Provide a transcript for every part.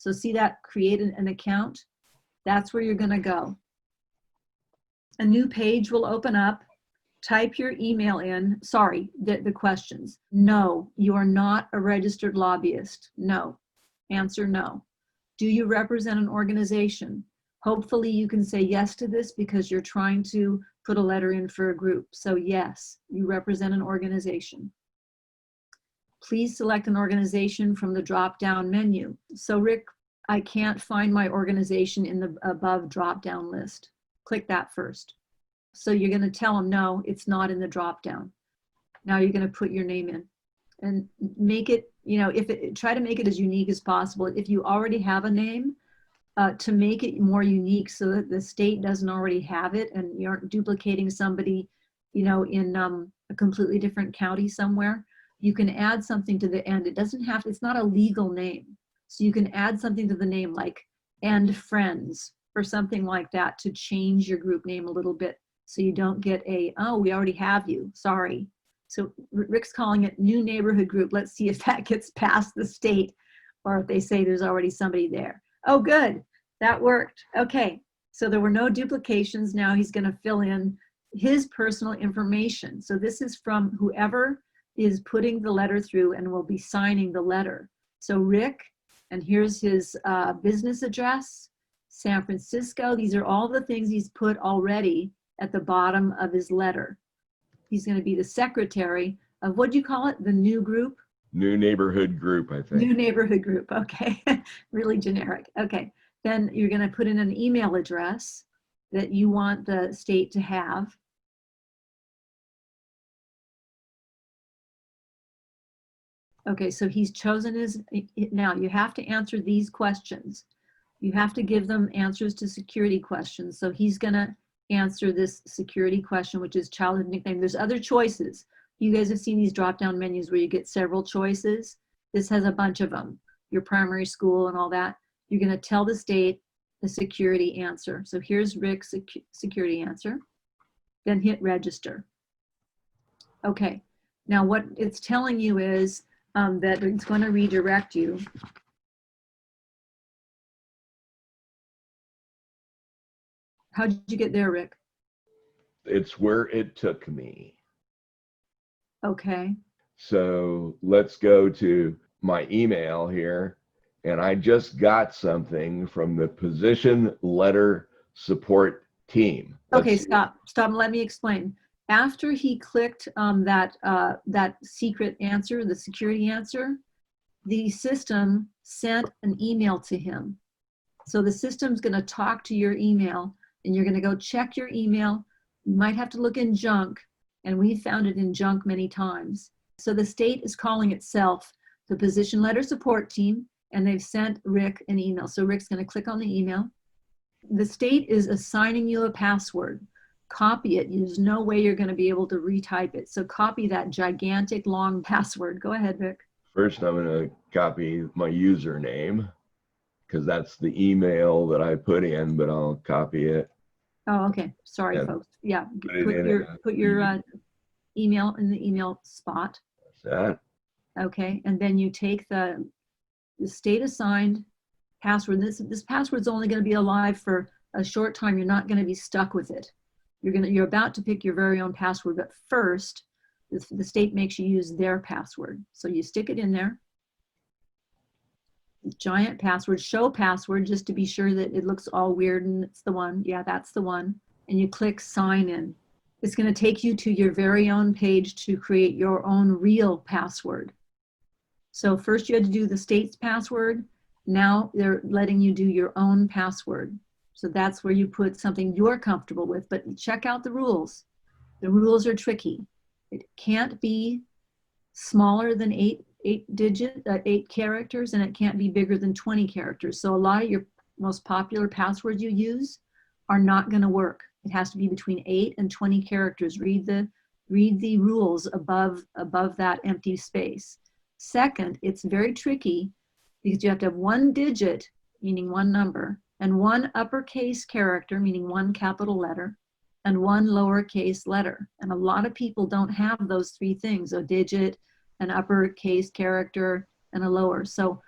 So see that create an account? That's where you're going to go. A new page will open up. Type your email in. Sorry, the questions. No, you are not a registered lobbyist. No. Answer no. Do you represent an organization? Hopefully you can say yes to this because you're trying to put a letter in for a group. So yes, you represent an organization. Please select an organization from the drop-down menu. So Rick, I can't find my organization in the above drop-down list. Click that first. So you're going to tell them, no, it's not in the drop-down. Now you're going to put your name in and make it, try to make it as unique as possible. If you already have a name, to make it more unique so that the state doesn't already have it and you aren't duplicating somebody, in a completely different county somewhere, you can add something to the end. It doesn't have, it's not a legal name. So you can add something to the name like "and friends" or something like that to change your group name a little bit so you don't get oh, we already have you, sorry. So Rick's calling it new neighborhood group. Let's see if that gets past the state or if they say there's already somebody there. Oh, good, that worked. Okay, so there were no duplications. Now he's going to fill in his personal information. So this is from whoever is putting the letter through and will be signing the letter. So Rick, and here's his business address, San Francisco. These are all the things he's put already at the bottom of his letter. He's going to be the secretary of, what do you call it? The new group? New neighborhood group, I think. New neighborhood group, okay. Really generic, okay. Then you're going to put in an email address that you want the state to have. Okay, so he's chosen his, now you have to answer these questions. You have to give them answers to security questions. So he's gonna answer this security question, which is childhood nickname. There's other choices. You guys have seen these drop-down menus where you get several choices. This has a bunch of them, your primary school and all that. You're gonna tell the state the security answer. So here's Rick's security answer. Then hit register. Okay, now what it's telling you is that it's going to redirect you. How did you get there, Rick? It's where it took me. Okay. So let's go to my email here. And I just got something from the position letter support team. Okay, stop. Let me explain. After he clicked that secret answer, the security answer, the system sent an email to him. So the system's going to talk to your email, and you're going to go check your email. You might have to look in junk, and we found it in junk many times. So the state is calling itself the position letter support team, and they've sent Rick an email. So Rick's going to click on the email. The state is assigning you a password. Copy it. There's no way you're going to be able to retype it. So copy that gigantic long password. Go ahead, Rick. First, I'm going to copy my username because that's the email that I put in, but I'll copy it. Oh, okay. Sorry, Yeah. folks. Yeah, put your email in the email spot. That's that. Okay, and then you take the state assigned password. This password's only going to be alive for a short time. You're not going to be stuck with it. You're about to pick your very own password, but first, the state makes you use their password. So you stick it in there. Giant password, show password, just to be sure that it looks all weird and it's the one. Yeah, that's the one. And you click sign in. It's going to take you to your very own page to create your own real password. So first you had to do the state's password. Now they're letting you do your own password. So that's where you put something you're comfortable with, but check out the rules. The rules are tricky. It can't be smaller than eight characters, and it can't be bigger than 20 characters. So a lot of your most popular passwords you use are not going to work. It has to be between 8 and 20 characters. Read the rules above that empty space. Second, it's very tricky because you have to have one digit, meaning one number, and one uppercase character, meaning one capital letter, and one lowercase letter. And a lot of people don't have those three things, a digit, an uppercase character, and a lower. So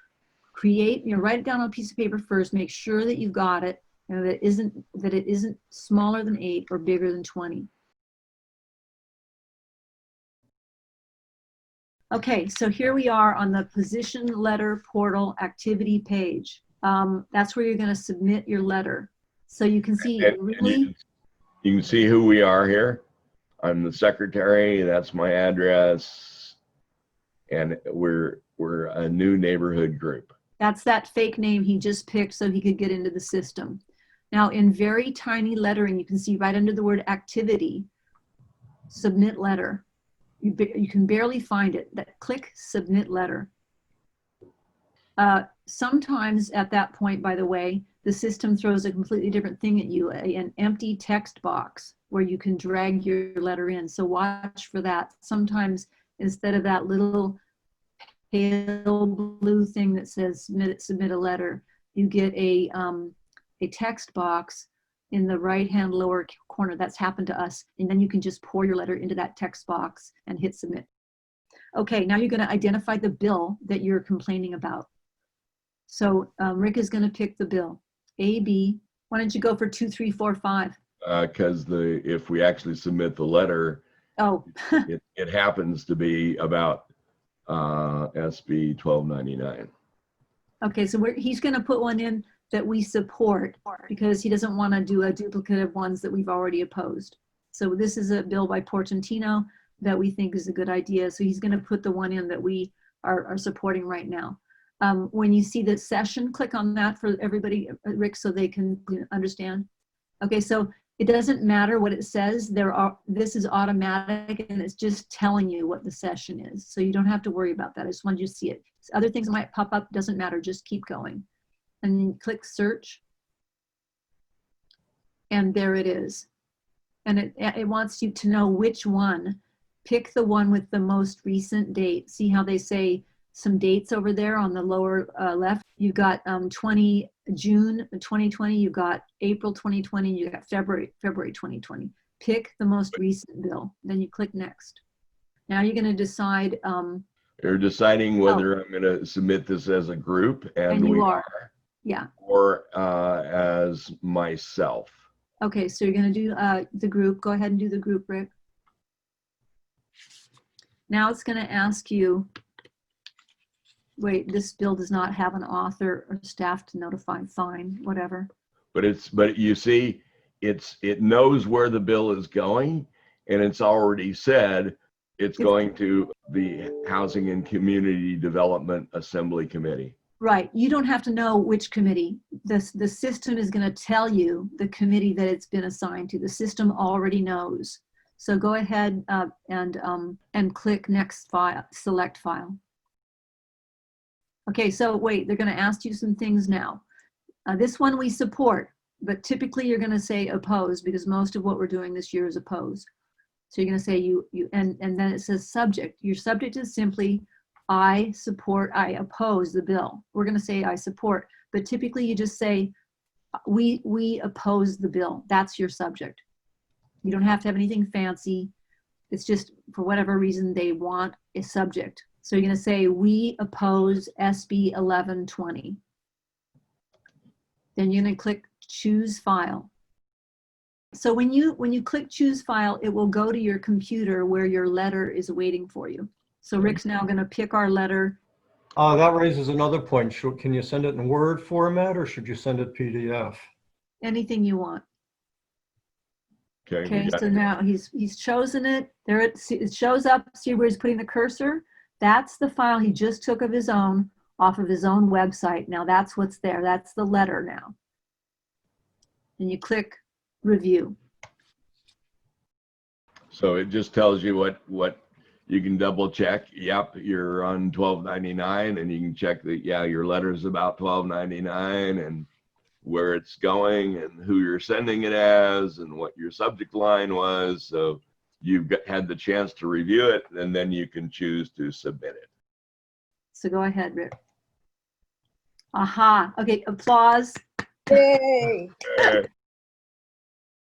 Create, write it down on a piece of paper first, make sure that you've got it, and that it isn't smaller than 8 or bigger than 20. Okay, so here we are on the position letter portal activity page. That's where you're going to submit your letter. So you can see you can see who we are here. I'm the secretary. That's my address, and we're a new neighborhood group. That's that fake name he just picked so he could get into the system. Now, in very tiny lettering, you can see right under the word activity, submit letter. You can barely find it. Click submit letter. Sometimes at that point, by the way, the system throws a completely different thing at you, an empty text box where you can drag your letter in. So watch for that. Sometimes instead of that little pale blue thing that says submit a letter, you get a text box in the right-hand lower corner. That's happened to us. And then you can just pour your letter into that text box and hit submit. Okay, now you're going to identify the bill that you're complaining about. So Rick is going to pick the bill. AB, why don't you go for 2, 3, 4, 5? Because if we actually submit the letter, it happens to be about SB 1299. Okay, so he's going to put one in that we support because he doesn't want to do a duplicate of ones that we've already opposed. So this is a bill by Portantino that we think is a good idea. So he's going to put the one in that we are supporting right now. When you see the session, click on that for everybody, Rick, so they can understand. Okay, so it doesn't matter what it says. This is automatic, and it's just telling you what the session is. So you don't have to worry about that. I just wanted you to see it. Other things might pop up, doesn't matter, just keep going. And then click search. And there it is. And it wants you to know which one. Pick the one with the most recent date. See how they say some dates over there on the lower left? You've got June 2020, you've got April 2020, you got February 2020. Pick the most recent bill. Then you click next. Now you're going to decide. You're deciding whether I'm going to submit this as a group, and we are. Yeah. Or as myself. Okay, so you're going to do the group. Go ahead and do the group, Rick. Now it's going to ask you, wait, this bill does not have an author or staff to notify. Fine, whatever. But you see, it knows where the bill is going, and it's already said it's going to the Housing and Community Development Assembly Committee. Right. You don't have to know which committee. The system is going to tell you the committee that it's been assigned to. The system already knows. So go ahead and click next file, select file. Okay, so wait, they're going to ask you some things now. This one we support, but typically you're going to say oppose because most of what we're doing this year is oppose. So you're going to say and then it says subject. Your subject is simply I oppose the bill. We're going to say I support, but typically you just say we oppose the bill. That's your subject. You don't have to have anything fancy. It's just for whatever reason they want a subject. So you're going to say we oppose SB 1120. Then you're going to click choose file. So when you click choose file, it will go to your computer where your letter is waiting for you. So Rick's now going to pick our letter. That raises another point. Can you send it in Word format or should you send it PDF? Anything you want. Okay, so now he's chosen it. There it shows up. See where he's putting the cursor? That's the file he just took of his own off of his own website. Now that's what's there. That's the letter now. And you click review. So it just tells you what you can double check. Yep, you're on 1299, and you can check that, yeah, your letter's about 1299 and where it's going and who you're sending it as and what your subject line was. So you've had the chance to review it, and then you can choose to submit it. So go ahead, Rick. Aha. Okay, applause. Yay!